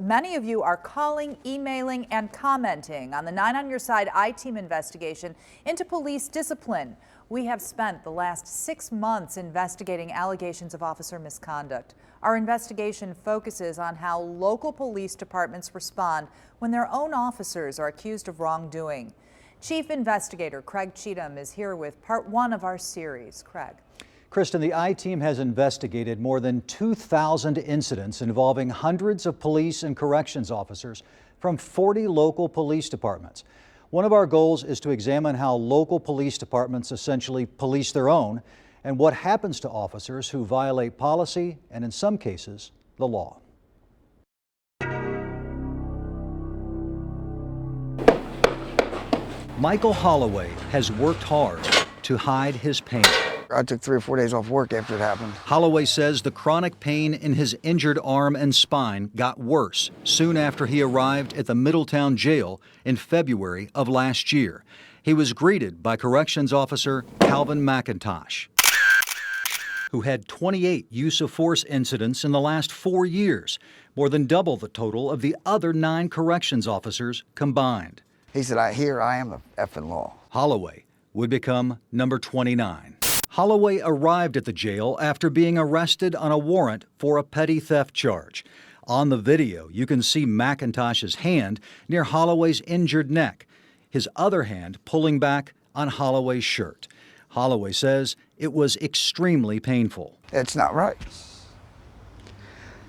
Many of you are calling, emailing, and commenting on the 9 on Your Side I-Team investigation into police discipline. We have spent the last 6 months investigating allegations of officer misconduct. Our investigation focuses on how local police departments respond when their own officers are accused of wrongdoing. Chief Investigator Craig Cheatham is here with part 1 of our series. Craig. Kristen, the I-Team has investigated more than 2,000 incidents involving hundreds of police and corrections officers from 40 local police departments. One of our goals is to examine how local police departments essentially police their own and what happens to officers who violate policy and, in some cases, the law. Michael Holloway has worked hard to hide his pain. I took 3 or 4 days off work after it happened. Holloway says the chronic pain in his injured arm and spine got worse soon after he arrived at the Middletown jail in February of last year. He was greeted by corrections officer Calvin Mcintosh, who had 28 use of force incidents in the last 4 years, more than double the total of the other 9 corrections officers combined. He said, I am the effing law. Holloway would become number 29. Holloway arrived at the jail after being arrested on a warrant for a petty theft charge. On the video, you can see Mcintosh's hand near Holloway's injured neck, his other hand pulling back on Holloway's shirt. Holloway says it was extremely painful. It's not right.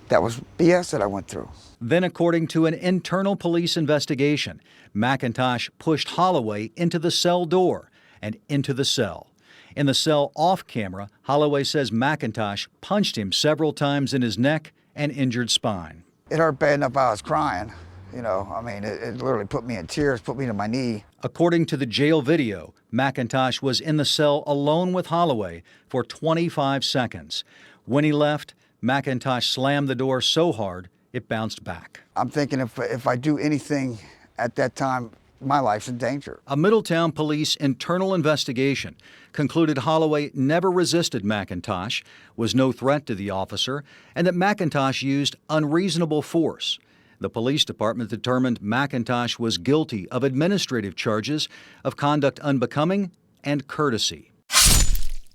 That was BS that I went through. Then, according to an internal police investigation, Mcintosh pushed Holloway into the cell door and into the cell. In the cell off camera, Holloway says Mcintosh punched him several times in his neck and injured spine. It hurt bad enough I was crying. You know, I mean, it literally put me in tears, put me to my knee. According to the jail video, Mcintosh was in the cell alone with Holloway for 25 seconds. When he left, Mcintosh slammed the door so hard it bounced back. I'm thinking if I do anything at that time, my life's in danger. A Middletown police internal investigation concluded Holloway never resisted Mcintosh, was no threat to the officer, and that Mcintosh used unreasonable force. The police department determined Mcintosh was guilty of administrative charges of conduct unbecoming and courtesy.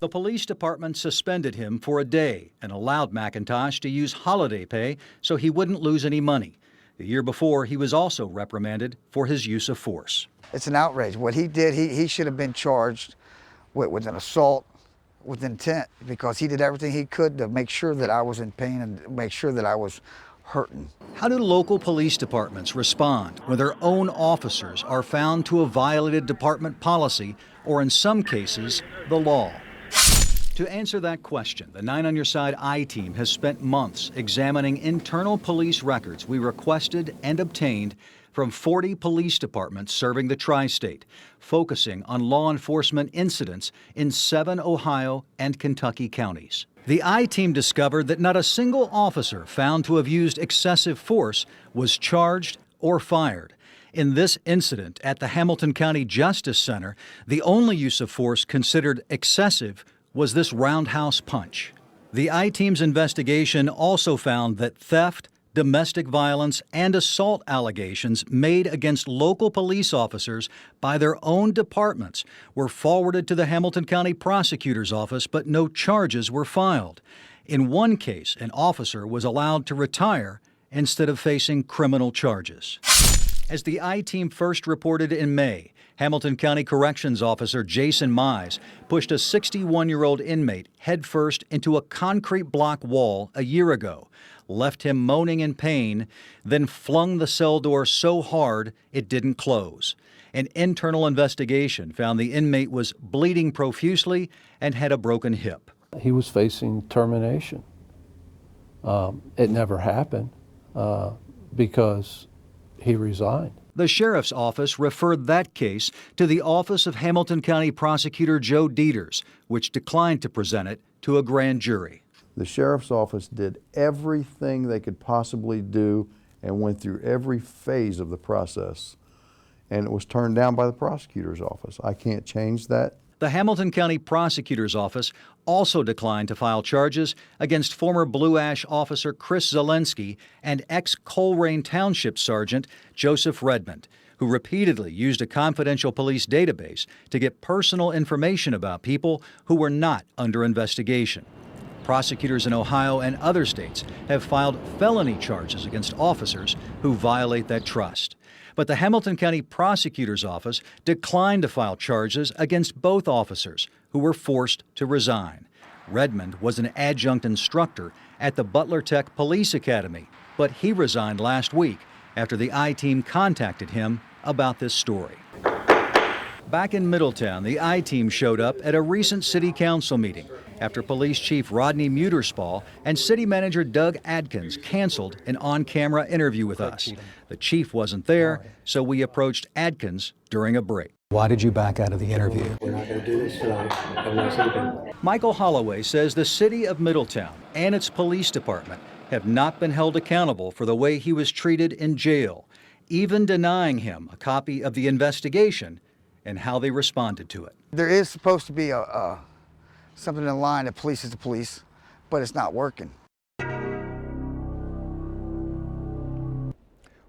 The police department suspended him for a day and allowed Mcintosh to use holiday pay so he wouldn't lose any money. The year before, he was also reprimanded for his use of force. It's an outrage. What he did, he should have been charged with an assault with intent, because he did everything he could to make sure that I was in pain and make sure that I was hurting. How do local police departments respond when their own officers are found to have violated department policy or, in some cases, the law? To answer that question, the 9 on Your Side I-Team has spent months examining internal police records we requested and obtained from 40 police departments serving the tri-state, focusing on law enforcement incidents in 7 Ohio and Kentucky counties. The I-Team discovered that not a single officer found to have used excessive force was charged or fired. In this incident at the Hamilton County Justice Center, the only use of force considered excessive was this roundhouse punch. The I-Team's investigation also found that theft, domestic violence, and assault allegations made against local police officers by their own departments were forwarded to the Hamilton County Prosecutor's Office, but no charges were filed. In one case, an officer was allowed to retire instead of facing criminal charges. As the I-Team first reported in May, Hamilton County Corrections Officer Jason Mize pushed a 61-year-old inmate headfirst into a concrete block wall a year ago, left him moaning in pain, then flung the cell door so hard it didn't close. An internal investigation found the inmate was bleeding profusely and had a broken hip. He was facing termination. It never happened because he resigned. The sheriff's office referred that case to the Office of Hamilton County Prosecutor Joe Dieters, which declined to present it to a grand jury. The sheriff's office did everything they could possibly do and went through every phase of the process, and it was turned down by the prosecutor's office. I can't change that. The Hamilton County Prosecutor's Office also declined to file charges against former Blue Ash officer Chris Zelensky and ex-Colerain Township Sergeant Joseph Redmond, who repeatedly used a confidential police database to get personal information about people who were not under investigation. Prosecutors in Ohio and other states have filed felony charges against officers who violate that trust. But the Hamilton County Prosecutor's Office declined to file charges against both officers, who were forced to resign. Redmond was an adjunct instructor at the Butler Tech Police Academy, but he resigned last week after the I-Team contacted him about this story. Back in Middletown, the I-Team showed up at a recent city council meeting after Police Chief Rodney Muterspaw and City Manager Doug Adkins canceled an on-camera interview with us. The chief wasn't there, so we approached Adkins during a break. Why did you back out of the interview? We're not going to do this tonight. I'm not sleeping. Michael Holloway says the city of Middletown and its police department have not been held accountable for the way he was treated in jail, even denying him a copy of the investigation and how they responded to it. There is supposed to be something in line that police is the police, but it's not working.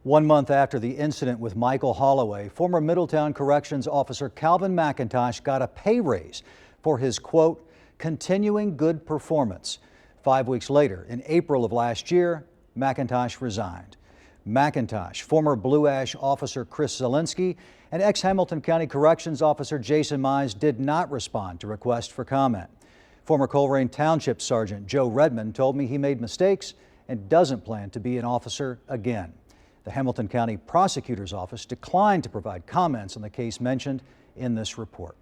1 month after the incident with Michael Holloway, former Middletown Corrections Officer Calvin Mcintosh got a pay raise for his, quote, continuing good performance. 5 weeks later, in April of last year, Mcintosh resigned. Mcintosh, former Blue Ash officer Chris Zelensky, and ex-Hamilton County Corrections Officer Jason Mize did not respond to requests for comment. Former Colerain Township Sergeant Joe Redmond told me he made mistakes and doesn't plan to be an officer again. The Hamilton County Prosecutor's Office declined to provide comments on the case mentioned in this report.